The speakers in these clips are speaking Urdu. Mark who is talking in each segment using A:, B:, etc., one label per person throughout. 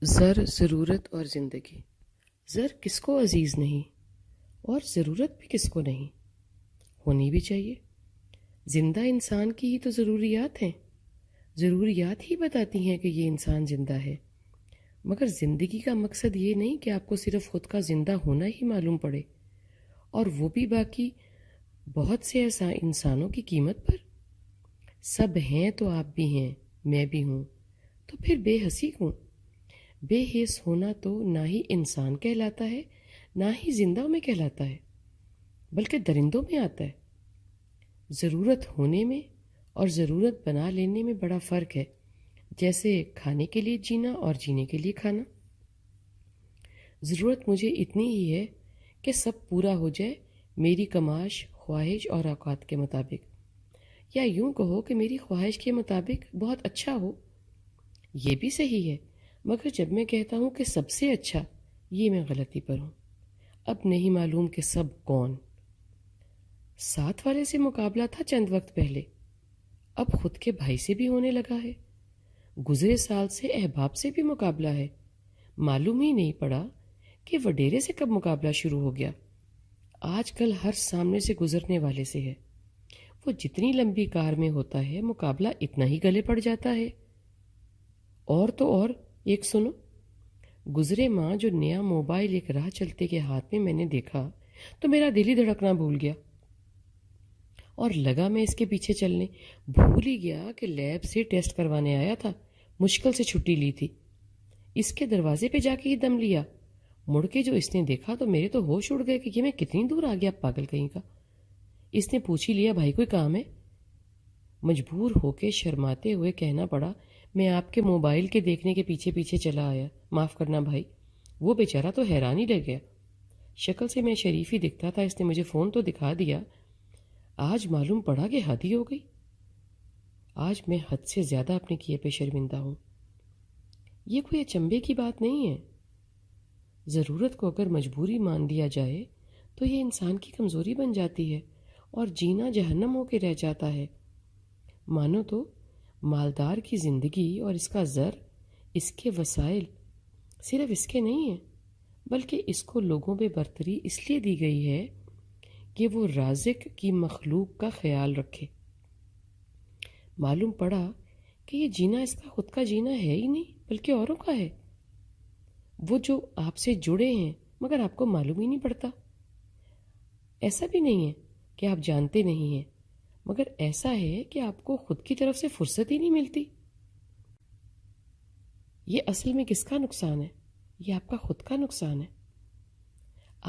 A: زر، ضرورت اور زندگی۔ زر کس کو عزیز نہیں اور ضرورت بھی کس کو نہیں، ہونی بھی چاہیے۔ زندہ انسان کی ہی تو ضروریات ہیں، ضروریات ہی بتاتی ہیں کہ یہ انسان زندہ ہے۔ مگر زندگی کا مقصد یہ نہیں کہ آپ کو صرف خود کا زندہ ہونا ہی معلوم پڑے، اور وہ بھی باقی بہت سے ایسا انسانوں کی قیمت پر۔ سب ہیں تو آپ بھی ہیں، میں بھی ہوں، تو پھر بے حسی کیوں؟ بے حس ہونا تو نہ ہی انسان کہلاتا ہے، نہ ہی زندہ میں کہلاتا ہے، بلکہ درندوں میں آتا ہے۔ ضرورت ہونے میں اور ضرورت بنا لینے میں بڑا فرق ہے، جیسے کھانے کے لیے جینا اور جینے کے لیے کھانا۔ ضرورت مجھے اتنی ہی ہے کہ سب پورا ہو جائے میری کماش، خواہش اور اوقات کے مطابق، یا یوں کہو کہ میری خواہش کے مطابق بہت اچھا ہو۔ یہ بھی صحیح ہے، مگر جب میں کہتا ہوں کہ سب سے اچھا، یہ میں غلطی پر ہوں۔ اب نہیں معلوم کہ سب کون۔ ساتھ والے سے مقابلہ تھا چند وقت پہلے، اب خود کے بھائی سے بھی ہونے لگا ہے۔ گزرے سال سے احباب سے بھی مقابلہ ہے، معلوم ہی نہیں پڑا کہ وڈیرے سے کب مقابلہ شروع ہو گیا۔ آج کل ہر سامنے سے گزرنے والے سے ہے، وہ جتنی لمبی کار میں ہوتا ہے مقابلہ اتنا ہی گلے پڑ جاتا ہے۔ اور تو اور ایک سنو، گزرے ماہ جو نیا موبائل ایک راہ چلتے کے ہاتھ میں نے دیکھا تو میرا دل ہی دھڑکنا بھول گیا، اور لگا میں اس کے پیچھے چلنے۔ بھول ہی گیا کہ لیب سے ٹیسٹ کروانے آیا تھا، مشکل سے چھٹی لی تھی، اس کے دروازے پہ جا کے ہی دم لیا۔ مڑ کے جو اس نے دیکھا تو میرے تو ہوش اڑ گئے کہ یہ میں کتنی دور آ گیا پاگل کہیں کا۔ اس نے پوچھ ہی لیا، بھائی کوئی کام ہے؟ مجبور ہو کے شرماتے ہوئے کہنا پڑا، میں آپ کے موبائل کے دیکھنے کے پیچھے پیچھے چلا آیا، معاف کرنا بھائی۔ وہ بیچارہ تو حیران ہی رہ گیا۔ شکل سے میں شریف ہی دکھتا تھا، اس نے مجھے فون تو دکھا دیا۔ آج معلوم پڑا کہ حد ہی ہو گئی۔ آج میں حد سے زیادہ اپنے کیے پہ شرمندہ ہوں۔ یہ کوئی اچنبے کی بات نہیں ہے۔ ضرورت کو اگر مجبوری مان لیا جائے تو یہ انسان کی کمزوری بن جاتی ہے، اور جینا جہنم ہو کے رہ جاتا ہے۔ مانو تو مالدار کی زندگی اور اس کا زر، اس کے وسائل صرف اس کے نہیں ہیں، بلکہ اس کو لوگوں پہ برتری اس لیے دی گئی ہے کہ وہ رازق کی مخلوق کا خیال رکھے۔ معلوم پڑا کہ یہ جینا اس کا خود کا جینا ہے ہی نہیں، بلکہ اوروں کا ہے، وہ جو آپ سے جڑے ہیں مگر آپ کو معلوم ہی نہیں پڑتا۔ ایسا بھی نہیں ہے کہ آپ جانتے نہیں ہیں، مگر ایسا ہے کہ آپ کو خود کی طرف سے فرصت ہی نہیں ملتی۔ یہ اصل میں کس کا نقصان ہے؟ یہ آپ کا خود کا نقصان ہے۔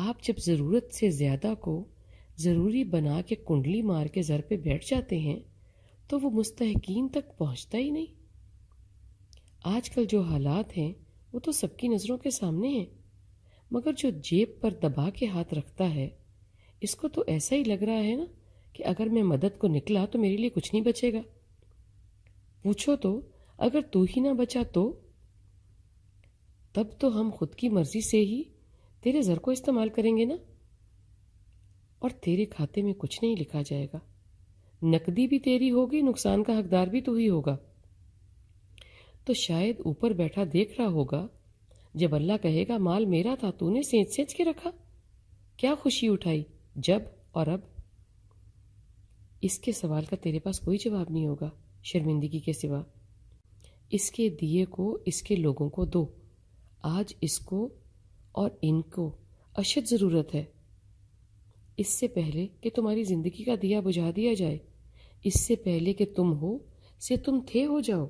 A: آپ جب ضرورت سے زیادہ کو ضروری بنا کے کنڈلی مار کے زر پہ بیٹھ جاتے ہیں تو وہ مستحقین تک پہنچتا ہی نہیں۔ آج کل جو حالات ہیں وہ تو سب کی نظروں کے سامنے ہیں، مگر جو جیب پر دبا کے ہاتھ رکھتا ہے، اس کو تو ایسا ہی لگ رہا ہے نا کہ اگر میں مدد کو نکلا تو میرے لیے کچھ نہیں بچے گا۔ پوچھو تو اگر تو ہی نہ بچا تو تب تو ہم خود کی مرضی سے ہی تیرے زر کو استعمال کریں گے نا، اور تیرے کھاتے میں کچھ نہیں لکھا جائے گا۔ نقدی بھی تیری ہوگی، نقصان کا حقدار بھی تو ہی ہوگا۔ تو شاید اوپر بیٹھا دیکھ رہا ہوگا، جب اللہ کہے گا مال میرا تھا تو نے سینچ سینچ کے رکھا، کیا خوشی اٹھائی جب اور اب؟ اس کے سوال کا تیرے پاس کوئی جواب نہیں ہوگا شرمندگی کے سوا۔ اس کے دیے کو اس کے لوگوں کو دو۔ آج اس کو اور ان کو اشد ضرورت ہے، اس سے پہلے کہ تمہاری زندگی کا دیا بجھا دیا جائے، اس سے پہلے کہ تم ہو سے تم تھے ہو جاؤ۔